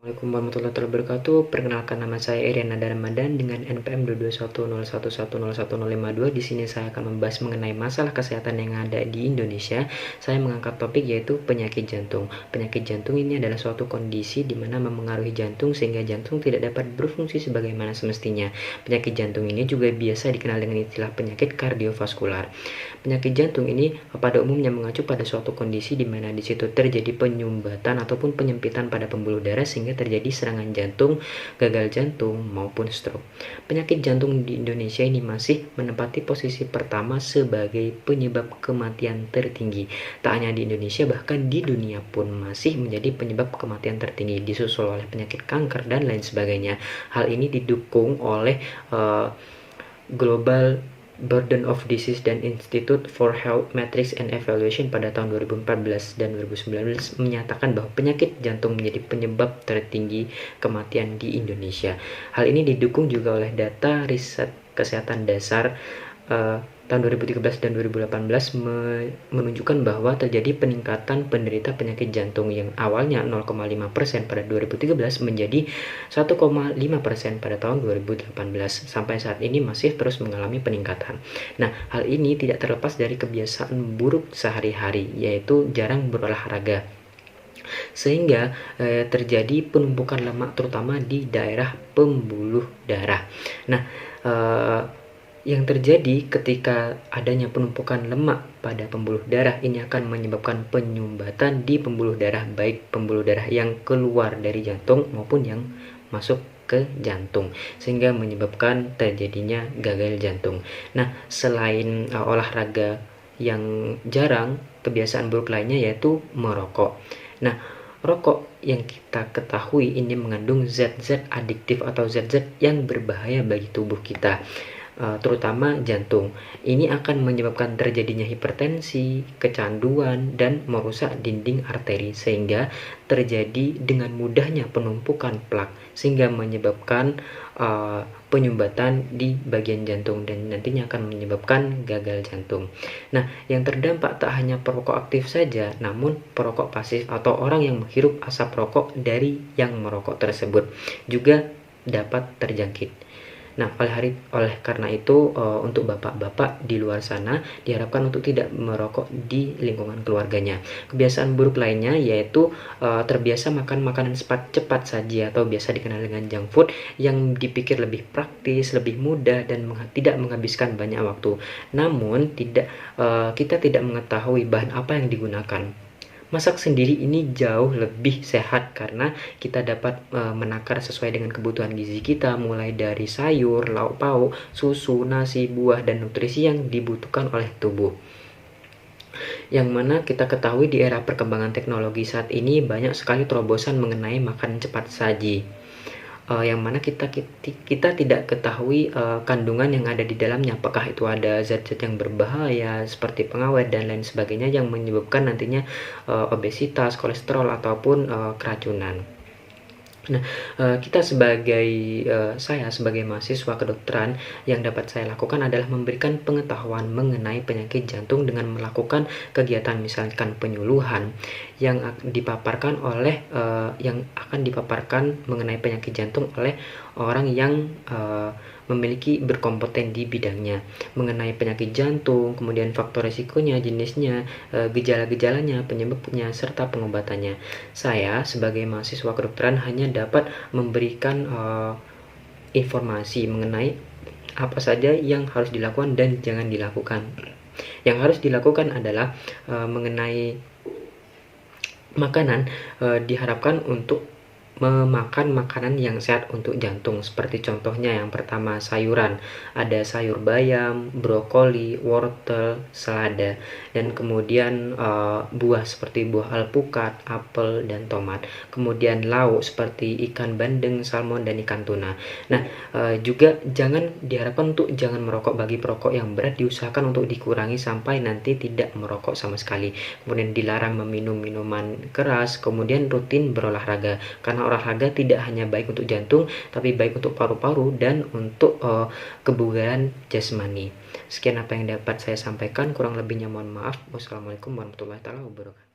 Assalamualaikum warahmatullahi wabarakatuh. Perkenalkan, nama saya Iriana Ramadan dengan NPM 22101101052. Di sini saya akan membahas mengenai masalah kesehatan yang ada di Indonesia. Saya mengangkat topik yaitu penyakit jantung. Penyakit jantung ini adalah suatu kondisi di mana memengaruhi jantung sehingga jantung tidak dapat berfungsi sebagaimana semestinya. Penyakit jantung ini juga biasa dikenal dengan istilah penyakit kardiovaskular. Penyakit jantung ini pada umumnya mengacu pada suatu kondisi di mana di situ terjadi penyumbatan ataupun penyempitan pada pembuluh darah sehingga terjadi serangan jantung, gagal jantung, maupun stroke. Penyakit jantung di Indonesia ini masih menempati posisi pertama sebagai penyebab kematian tertinggi. Tak hanya di Indonesia, bahkan di dunia pun masih menjadi penyebab kematian tertinggi, disusul oleh penyakit kanker dan lain sebagainya. Hal ini didukung oleh Global Burden of Disease dan Institute for Health Metrics and Evaluation pada tahun 2014 dan 2019 menyatakan bahwa penyakit jantung menjadi penyebab tertinggi kematian di Indonesia. Hal ini didukung juga oleh data riset kesehatan dasar tahun 2013 dan 2018 menunjukkan bahwa terjadi peningkatan penderita penyakit jantung yang awalnya 0,5% pada 2013 menjadi 1,5% pada tahun 2018. Sampai saat ini masih terus mengalami peningkatan. Nah, hal ini tidak terlepas dari kebiasaan buruk sehari-hari, yaitu jarang berolahraga. Sehingga terjadi penumpukan lemak terutama di daerah pembuluh darah. Nah, yang terjadi ketika adanya penumpukan lemak pada pembuluh darah ini akan menyebabkan penyumbatan di pembuluh darah, baik pembuluh darah yang keluar dari jantung maupun yang masuk ke jantung, sehingga menyebabkan terjadinya gagal jantung. Nah, selain olahraga yang jarang, kebiasaan buruk lainnya yaitu merokok. Nah, rokok yang kita ketahui ini mengandung zat-zat adiktif atau zat-zat yang berbahaya bagi tubuh kita, terutama jantung. Ini akan menyebabkan terjadinya hipertensi, kecanduan, dan merusak dinding arteri sehingga terjadi dengan mudahnya penumpukan plak sehingga menyebabkan penyumbatan di bagian jantung dan nantinya akan menyebabkan gagal jantung. Nah, yang terdampak tak hanya perokok aktif saja, namun perokok pasif atau orang yang menghirup asap rokok dari yang merokok tersebut juga dapat terjangkit. Nah, oleh karena itu untuk bapak-bapak di luar sana diharapkan untuk tidak merokok di lingkungan keluarganya. Kebiasaan buruk lainnya yaitu terbiasa makan makanan cepat saji atau biasa dikenal dengan junk food yang dipikir lebih praktis, lebih mudah dan tidak menghabiskan banyak waktu. Namun kita tidak mengetahui bahan apa yang digunakan. Masak sendiri ini jauh lebih sehat karena kita dapat menakar sesuai dengan kebutuhan gizi kita, mulai dari sayur, lauk pauk, susu, nasi, buah, dan nutrisi yang dibutuhkan oleh tubuh. Yang mana kita ketahui di era perkembangan teknologi saat ini banyak sekali terobosan mengenai makanan cepat saji. Yang mana kita tidak ketahui kandungan yang ada di dalamnya, apakah itu ada zat-zat yang berbahaya seperti pengawet dan lain sebagainya yang menyebabkan nantinya obesitas, kolesterol ataupun keracunan. Nah, saya sebagai mahasiswa kedokteran, yang dapat saya lakukan adalah memberikan pengetahuan mengenai penyakit jantung dengan melakukan kegiatan misalkan penyuluhan yang akan dipaparkan mengenai penyakit jantung oleh orang yang memiliki berkompeten di bidangnya mengenai penyakit jantung, kemudian faktor risikonya, jenisnya, gejala-gejalanya, penyebabnya, serta pengobatannya. Saya sebagai mahasiswa kedokteran hanya dapat memberikan informasi mengenai apa saja yang harus dilakukan dan jangan dilakukan. Yang harus dilakukan adalah mengenai makanan, diharapkan untuk memakan makanan yang sehat untuk jantung, seperti contohnya yang pertama sayuran, ada sayur bayam, brokoli, wortel, selada, dan kemudian buah seperti buah alpukat, apel, dan tomat. Kemudian lauk seperti ikan bandeng, salmon, dan ikan tuna. Nah, juga diharapkan untuk jangan merokok. Bagi perokok yang berat diusahakan untuk dikurangi sampai nanti tidak merokok sama sekali. Kemudian dilarang meminum minuman keras, kemudian rutin berolahraga karena olahraga tidak hanya baik untuk jantung, tapi baik untuk paru-paru dan untuk kebugaran jasmani. Sekian apa yang dapat saya sampaikan, kurang lebihnya mohon maaf. Wassalamualaikum warahmatullahi wabarakatuh.